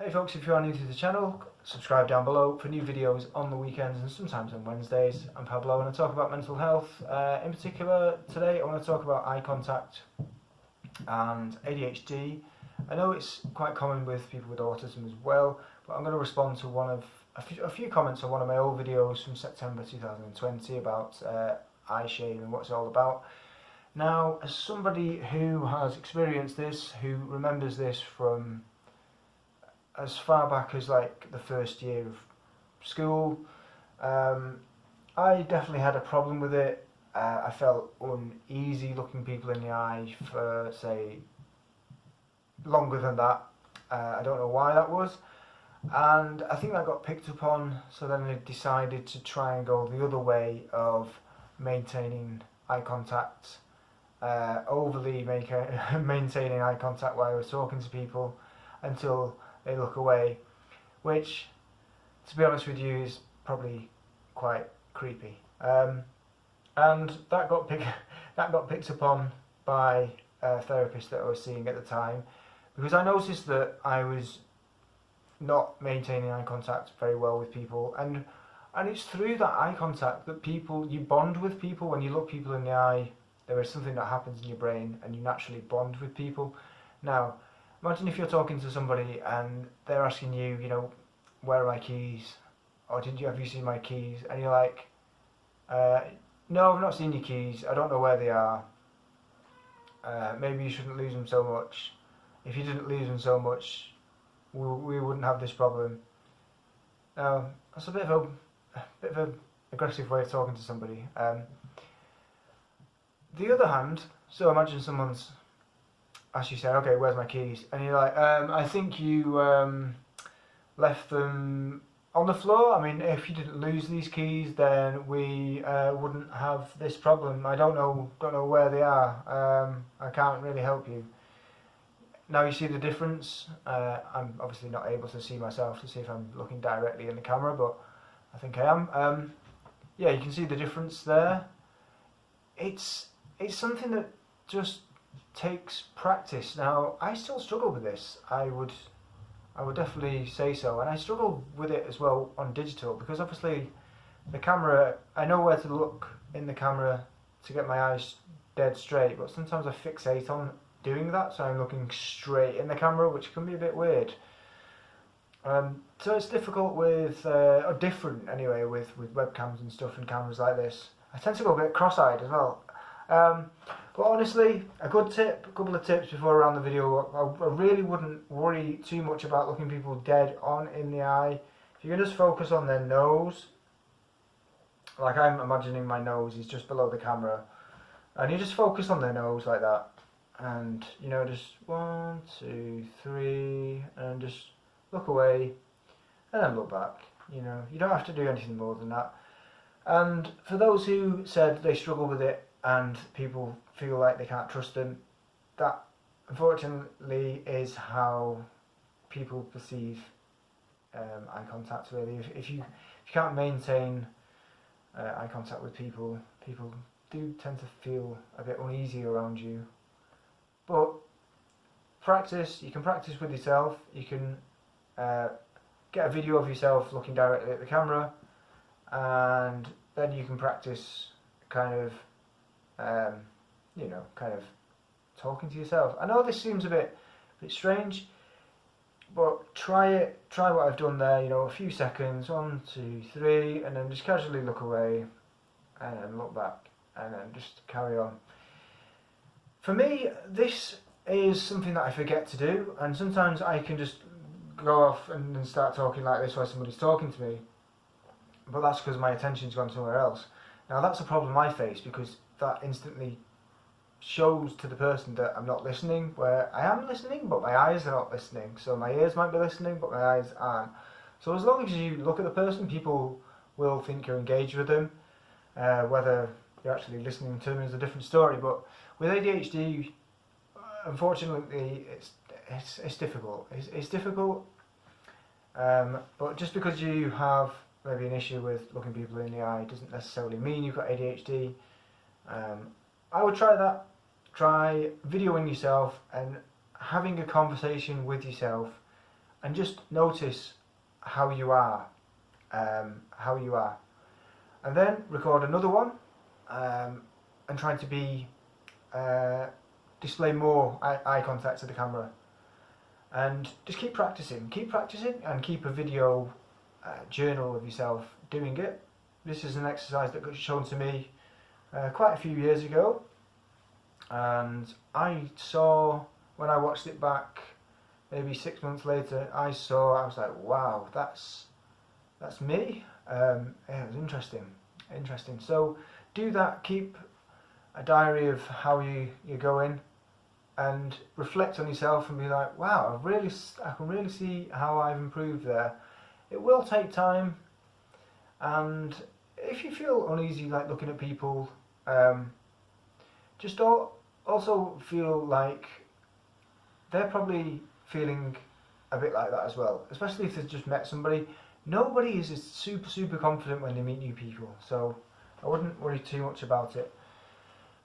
Hey folks, if you are new to the channel, subscribe down below for new videos on the weekends and sometimes on Wednesdays. I'm Pablo and I talk about mental health. In particular, today I want to talk about eye contact and ADHD. I know it's quite common with people with autism as well, but I'm going to respond to a few comments on one of my old videos from September 2020 about eye shame and what it's all about. Now, as somebody who has experienced this, who remembers this from as far back as like the first year of school, I definitely had a problem with it. I felt uneasy looking people in the eye for, say, longer than that. I don't know why that was. And I think that got picked up on, so then I decided to try and go the other way of maintaining eye contact, overly maintaining eye contact while I was talking to people until they look away, which, to be honest with you, is probably quite creepy. And that got picked up on by a therapist that I was seeing at the time, because I noticed that I was not maintaining eye contact very well with people, and it's through that eye contact that you bond with people. When you look people in the eye, there is something that happens in your brain and you naturally bond with people. Now, imagine if you're talking to somebody and they're asking you, where are my keys? Or have you seen my keys? And you're like, no, I've not seen your keys. I don't know where they are. Maybe you shouldn't lose them so much. If you didn't lose them so much, we wouldn't have this problem. Now, that's a bit of an aggressive way of talking to somebody. The other hand, so imagine someone's as you say, okay, where's my keys? And you're like, I think you left them on the floor. I mean, if you didn't lose these keys, then we wouldn't have this problem. I don't know where they are. I can't really help you. Now you see the difference. I'm obviously not able to see myself to see if I'm looking directly in the camera, but I think I am. Yeah, you can see the difference there. It's something that just takes practice. Now, I still struggle with this. I would definitely say so, and I struggle with it as well on digital, because obviously the camera, I know where to look in the camera to get my eyes dead straight, but sometimes I fixate on doing that, so I'm looking straight in the camera, which can be a bit weird. So it's difficult with, or different anyway, with webcams and stuff and cameras like this. I tend to go a bit cross-eyed as well. But honestly, a couple of tips before I round the video. I really wouldn't worry too much about looking people dead on in the eye. If you can just focus on their nose, like I'm imagining my nose is just below the camera, and you just focus on their nose like that, and just 1, 2, 3, and just look away, and then look back. You don't have to do anything more than that. And for those who said they struggle with it and people feel like they can't trust them, that unfortunately is how people perceive eye contact, really. If you can't maintain eye contact with people, people do tend to feel a bit uneasy around you. But you can practice with yourself. You can get a video of yourself looking directly at the camera, and then you can practice kind of talking to yourself. I know this seems a bit strange, but try it. Try what I've done there. A few seconds, 1, 2, 3, and then just casually look away, and then look back, and then just carry on. For me, this is something that I forget to do, and sometimes I can just go off and then start talking like this while somebody's talking to me, but that's because my attention's gone somewhere else. Now that's a problem I face, because that instantly shows to the person that I'm not listening, where I am listening but my eyes are not listening. So my ears might be listening but my eyes aren't. So as long as you look at the person, people will think you're engaged with them. Whether you're actually listening to them is a different story, but with ADHD, unfortunately, it's difficult. It's difficult, but just because you have maybe an issue with looking people in the eye doesn't necessarily mean you've got ADHD. I would try that. Try videoing yourself and having a conversation with yourself and just notice how you are, and then record another one, and try to be display more eye contact to the camera, and just keep practicing, and keep a video journal of yourself doing it. This is an exercise that got shown to me quite a few years ago, and I saw, when I watched it back maybe 6 months later, I was like, wow, that's me. Yeah, it was interesting. So do that, keep a diary of how you're going, and reflect on yourself and be like, wow, I can really see how I've improved there. It will take time, and if you feel uneasy like looking at people, just also feel like they're probably feeling a bit like that as well, especially if they've just met somebody. Nobody is super confident when they meet new people, so I wouldn't worry too much about it.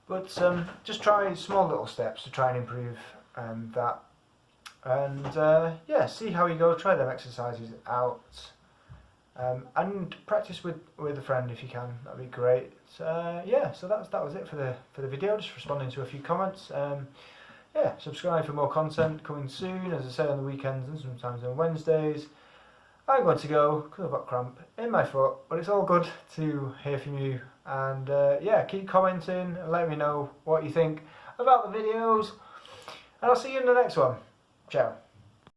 But just try small little steps to try and improve that, and yeah, see how you go. Try them exercises out, and practice with a friend if you can. That'd be great. Yeah, so that was it for the video. Just responding to a few comments. Yeah, subscribe for more content coming soon, as I say, on the weekends and sometimes on Wednesdays. I'm going to go because I've got cramp in my foot, but it's all good to hear from you, and yeah, keep commenting and let me know what you think about the videos, and I'll see you in the next one. Ciao.